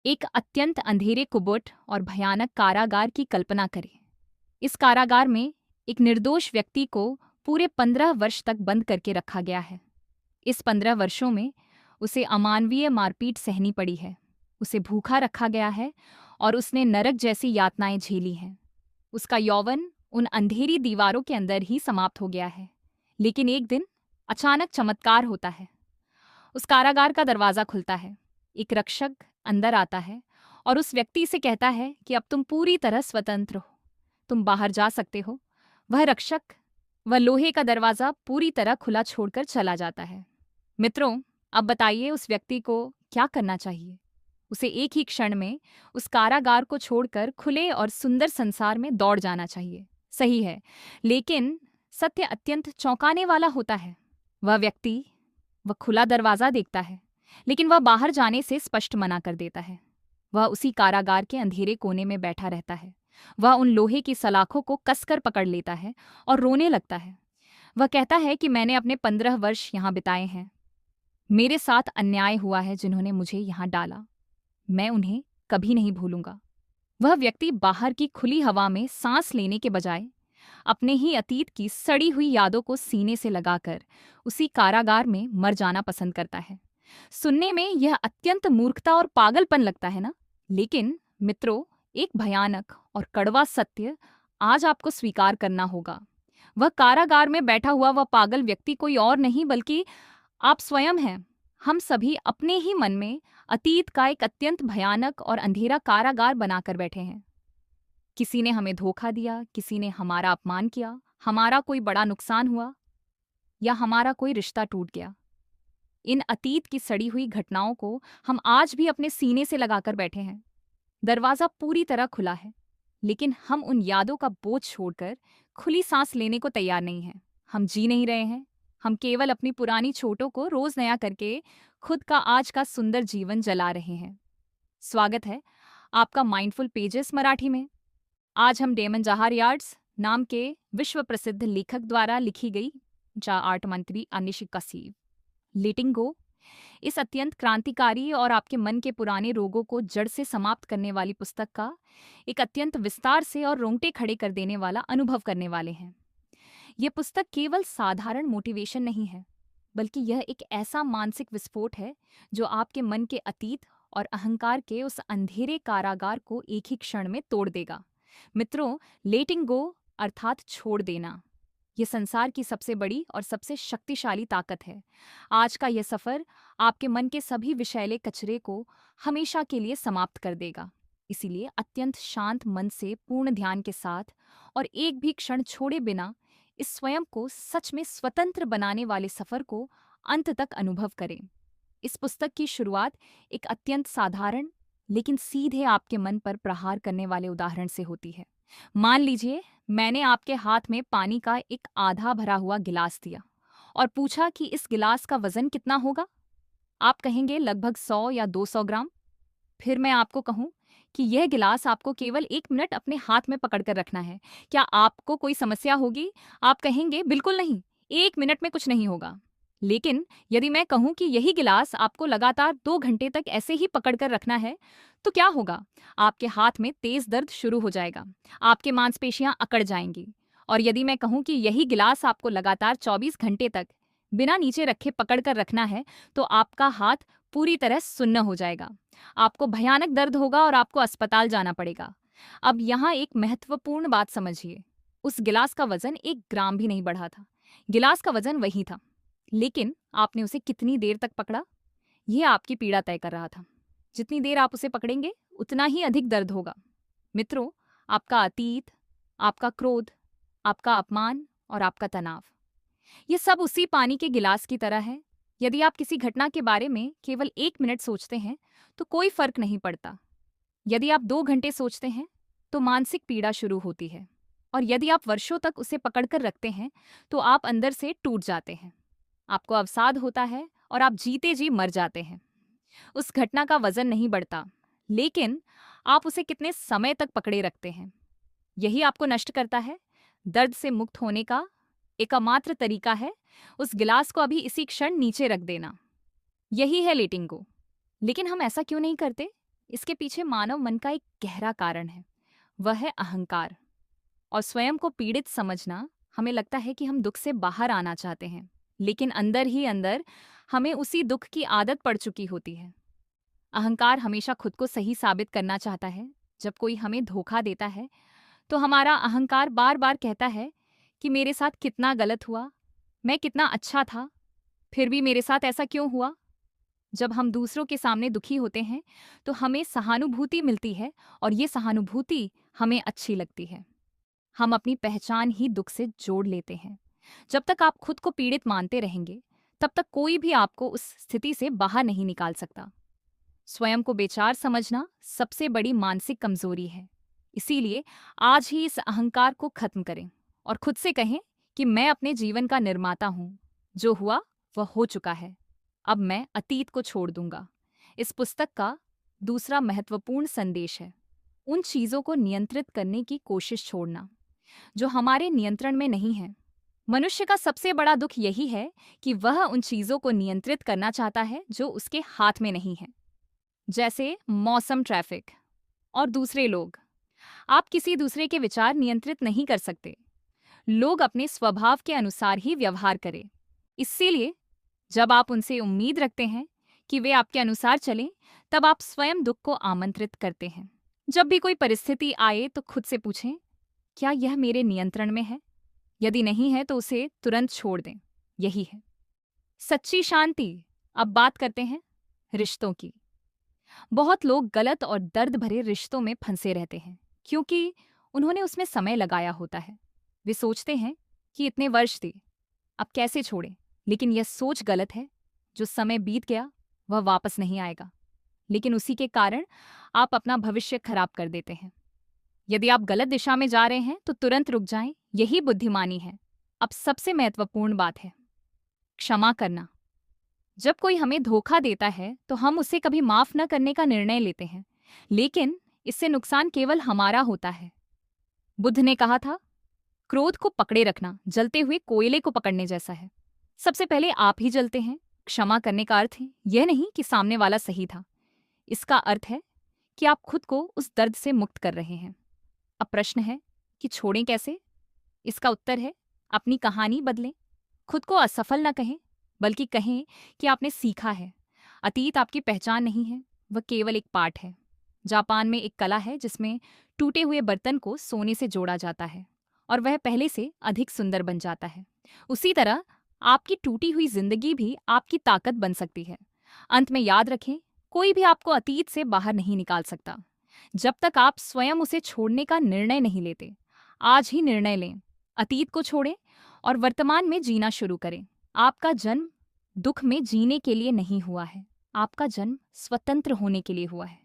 एक अत्यंत अंधेरे कुबुट और भयानक कारागार की कल्पना करें। इस कारागार में एक निर्दोष व्यक्ति को पूरे 15 वर्ष तक बंद करके रखा गया है। इस 15 वर्षों में उसे अमानवीय मारपीट सहनी पड़ी है, उसे भूखा रखा गया है और उसने नरक जैसी यातनाएं झेली हैं। उसका यौवन उन अंधेरी दीवारों के अंदर ही समाप्त हो गया है। लेकिन एक दिन अचानक चमत्कार होता है। उस कारागार का दरवाजा खुलता है, एक रक्षक अंदर आता है और उस व्यक्ति से कहता है कि अब तुम पूरी तरह स्वतंत्र हो, तुम बाहर जा सकते हो। वह रक्षक वह लोहे का दरवाजा पूरी तरह खुला छोड़कर चला जाता है। मित्रों, अब बताइए उस व्यक्ति को क्या करना चाहिए। उसे एक ही क्षण में उस कारागार को छोड़कर खुले और सुंदर संसार में दौड़ जाना चाहिए। सही है, लेकिन सत्य अत्यंत चौंकाने वाला होता है। वह खुला दरवाजा देखता है, लेकिन वह बाहर जाने से स्पष्ट मना कर देता है। वह उसी कारागार के अंधेरे कोने में बैठा रहता है। वह उन लोहे की सलाखों को कसकर पकड़ लेता है और रोने लगता है। वह कहता है कि मैंने अपने 15 वर्ष यहाँ बिताए हैं। मेरे साथ अन्याय हुआ है, जिन्होंने मुझे यहाँ डाला, मैं उन्हें कभी नहीं भूलूंगा। वह व्यक्ति बाहर की खुली हवा में सांस लेने के बजाय अपने ही अतीत की सड़ी हुई यादों को सीने से लगाकर उसी कारागार में मर जाना पसंद करता है। सुनने में यह अत्यंत मूर्खता और पागलपन लगता है ना? लेकिन मित्रों, एक भयानक और कड़वा सत्य आज आपको स्वीकार करना होगा। वह कारागार में बैठा हुआ वह पागल व्यक्ति कोई और नहीं बल्कि आप स्वयं हैं। हम सभी अपने ही मन में अतीत का एक अत्यंत भयानक और अंधेरा कारागार बनाकर बैठे हैं। किसी ने हमें धोखा दिया, किसी ने हमारा अपमान किया, हमारा कोई बड़ा नुकसान हुआ या हमारा कोई रिश्ता टूट गया। इन अतीत की सड़ी हुई घटनाओं को हम आज भी अपने सीने से लगाकर बैठे हैं। दरवाजा पूरी तरह खुला है, लेकिन हम उन यादों का बोझ छोड़कर खुली सांस लेने को तैयार नहीं हैं। हम जी नहीं रहे हैं, हम केवल अपनी पुरानी चोटों को रोज नया करके खुद का आज का सुंदर जीवन जला रहे हैं। स्वागत है आपका माइंडफुल पेजेस मराठी में। आज हम डेमन जहारियार्ड्स नाम के विश्व प्रसिद्ध लेखक द्वारा लिखी गई जा आर्ट मंत्री अनिशिक कसीव लेटिंग गो, इस अत्यंत क्रांतिकारी और आपके मन के पुराने रोगों को जड़ से समाप्त करने वाली पुस्तक का एक अत्यंत विस्तार से और रोंगटे खड़े कर देने वाला अनुभव करने वाले हैं। यह पुस्तक केवल साधारण मोटिवेशन नहीं है, बल्कि यह एक ऐसा मानसिक विस्फोट है जो आपके मन के अतीत और अहंकार के उस अंधेरे कारागार को एक ही क्षण में तोड़ देगा। मित्रों, लेटिंग गो अर्थात छोड़ देना, यह संसार की सबसे बड़ी और सबसे शक्तिशाली ताकत है। आज का यह सफर आपके मन के सभी विषैले कचरे को हमेशा के लिए समाप्त कर देगा। इसीलिए अत्यंत शांत मन से, पूर्ण ध्यान के साथ और एक भी क्षण छोड़े बिना इस स्वयं को सच में स्वतंत्र बनाने वाले सफर को अंत तक अनुभव करें। इस पुस्तक की शुरुआत एक अत्यंत साधारण लेकिन सीधे आपके मन पर प्रहार करने वाले उदाहरण से होती है। मान लीजिए मैंने आपके हाथ में पानी का एक आधा भरा हुआ गिलास दिया और पूछा कि इस गिलास का वजन कितना होगा। आप कहेंगे लगभग 100 या 200 ग्राम। फिर मैं आपको कहूं कि यह गिलास आपको केवल 1 मिनट अपने हाथ में पकड़कर रखना है, क्या आपको कोई समस्या होगी? आप कहेंगे बिल्कुल नहीं, 1 मिनट में कुछ नहीं होगा। लेकिन यदि मैं कहूं कि यही गिलास आपको लगातार 2 घंटे तक ऐसे ही पकड़कर रखना है, तो क्या होगा? आपके हाथ में तेज दर्द शुरू हो जाएगा, आपके मांसपेशियां अकड़ जाएंगी। और यदि मैं कहूं कि यही गिलास आपको लगातार 24 घंटे तक बिना नीचे रखे पकड़कर रखना है, तो आपका हाथ पूरी तरह सुन्न हो जाएगा, आपको भयानक दर्द होगा और आपको अस्पताल जाना पड़ेगा। अब यहाँ एक महत्वपूर्ण बात समझिए, उस गिलास का वजन 1 ग्राम भी नहीं बढ़ा था। गिलास का वजन वही था, लेकिन आपने उसे कितनी देर तक पकड़ा, यह आपकी पीड़ा तय कर रहा था। जितनी देर आप उसे पकड़ेंगे, उतना ही अधिक दर्द होगा। मित्रों, आपका अतीत, आपका क्रोध, आपका अपमान और आपका तनाव, ये सब उसी पानी के गिलास की तरह है। यदि आप किसी घटना के बारे में केवल 1 मिनट सोचते हैं तो कोई फर्क नहीं पड़ता। यदि आप 2 घंटे सोचते हैं तो मानसिक पीड़ा शुरू होती है, और यदि आप वर्षों तक उसे पकड़कर रखते हैं तो आप अंदर से टूट जाते हैं, आपको अवसाद होता है और आप जीते जी मर जाते हैं। उस घटना का वजन नहीं बढ़ता, लेकिन आप उसे कितने समय तक पकड़े रखते हैं, यही आपको नष्ट करता है। दर्द से मुक्त होने का एकमात्र तरीका है उस गिलास को अभी इसी क्षण नीचे रख देना। यही है लेटिंग गो। लेकिन हम ऐसा क्यों नहीं करते? इसके पीछे मानव मन का एक गहरा कारण है, वह है अहंकार। और स्वयं को पीड़ित समझना। हमें लगता है कि हम दुख से बाहर आना चाहते हैं, लेकिन अंदर ही अंदर हमें उसी दुख की आदत पड़ चुकी होती है। अहंकार हमेशा खुद को सही साबित करना चाहता है। जब कोई हमें धोखा देता है तो हमारा अहंकार बार बार कहता है कि मेरे साथ कितना गलत हुआ, मैं कितना अच्छा था, फिर भी मेरे साथ ऐसा क्यों हुआ। जब हम दूसरों के सामने दुखी होते हैं तो हमें सहानुभूति मिलती है, और ये सहानुभूति हमें अच्छी लगती है। हम अपनी पहचान ही दुख से जोड़ लेते हैं। जब तक आप खुद को पीड़ित मानते रहेंगे, तब तक कोई भी आपको उस स्थिति से बाहर नहीं निकाल सकता। स्वयं को बेचार समझना सबसे बड़ी मानसिक कमजोरी है। इसीलिए आज ही इस अहंकार को खत्म करें और खुद से कहें कि मैं अपने जीवन का निर्माता हूं। जो हुआ वह हो चुका है, अब मैं अतीत को छोड़ दूंगा। इस पुस्तक का दूसरा महत्वपूर्ण संदेश है उन चीजों को नियंत्रित करने की कोशिश छोड़ना जो हमारे नियंत्रण में नहीं है। मनुष्य का सबसे बड़ा दुख यही है कि वह उन चीजों को नियंत्रित करना चाहता है जो उसके हाथ में नहीं है, जैसे मौसम, ट्रैफिक और दूसरे लोग। आप किसी दूसरे के विचार नियंत्रित नहीं कर सकते। लोग अपने स्वभाव के अनुसार ही व्यवहार करें। इसीलिए जब आप उनसे उम्मीद रखते हैं कि वे आपके अनुसार चलें, तब आप स्वयं दुख को आमंत्रित करते हैं। जब भी कोई परिस्थिति आए तो खुद से पूछें, क्या यह मेरे नियंत्रण में है? यदि नहीं है तो उसे तुरंत छोड़ दें। यही है सच्ची शांति। अब बात करते हैं रिश्तों की। बहुत लोग गलत और दर्द भरे रिश्तों में फंसे रहते हैं क्योंकि उन्होंने उसमें समय लगाया होता है। वे सोचते हैं कि इतने वर्ष थे, अब कैसे छोड़ें। लेकिन यह सोच गलत है। जो समय बीत गया वह वापस नहीं आएगा, लेकिन उसी के कारण आप अपना भविष्य खराब कर देते हैं। यदि आप गलत दिशा में जा रहे हैं तो तुरंत रुक जाएं, यही बुद्धिमानी है। अब सबसे महत्वपूर्ण बात है क्षमा करना। जब कोई हमें धोखा देता है तो हम उसे कभी माफ न करने का निर्णय लेते हैं, लेकिन इससे नुकसान केवल हमारा होता है। बुद्ध ने कहा था, क्रोध को पकड़े रखना जलते हुए कोयले को पकड़ने जैसा है। सबसे पहले आप ही जलते हैं। क्षमा करने का अर्थ है यह नहीं कि सामने वाला सही था। इसका अर्थ है कि आप खुद को उस दर्द से मुक्त कर रहे हैं। अब प्रश्न है कि छोड़ें कैसे? इसका उत्तर है अपनी कहानी बदलें। खुद को असफल न कहें, बल्कि कहें कि आपने सीखा है। अतीत आपकी पहचान नहीं है, वह केवल एक पाठ है। जापान में एक कला है जिसमें टूटे हुए बर्तन को सोने से जोड़ा जाता है और वह पहले से अधिक सुंदर बन जाता है। उसी तरह आपकी टूटी हुई जिंदगी भी आपकी ताकत बन सकती है। अंत में याद रखें, कोई भी आपको अतीत से बाहर नहीं निकाल सकता जब तक आप स्वयं उसे छोड़ने का निर्णय नहीं लेते। आज ही निर्णय लें, अतीत को छोड़ें और वर्तमान में जीना शुरू करें। आपका जन्म दुख में जीने के लिए नहीं हुआ है, आपका जन्म स्वतंत्र होने के लिए हुआ है।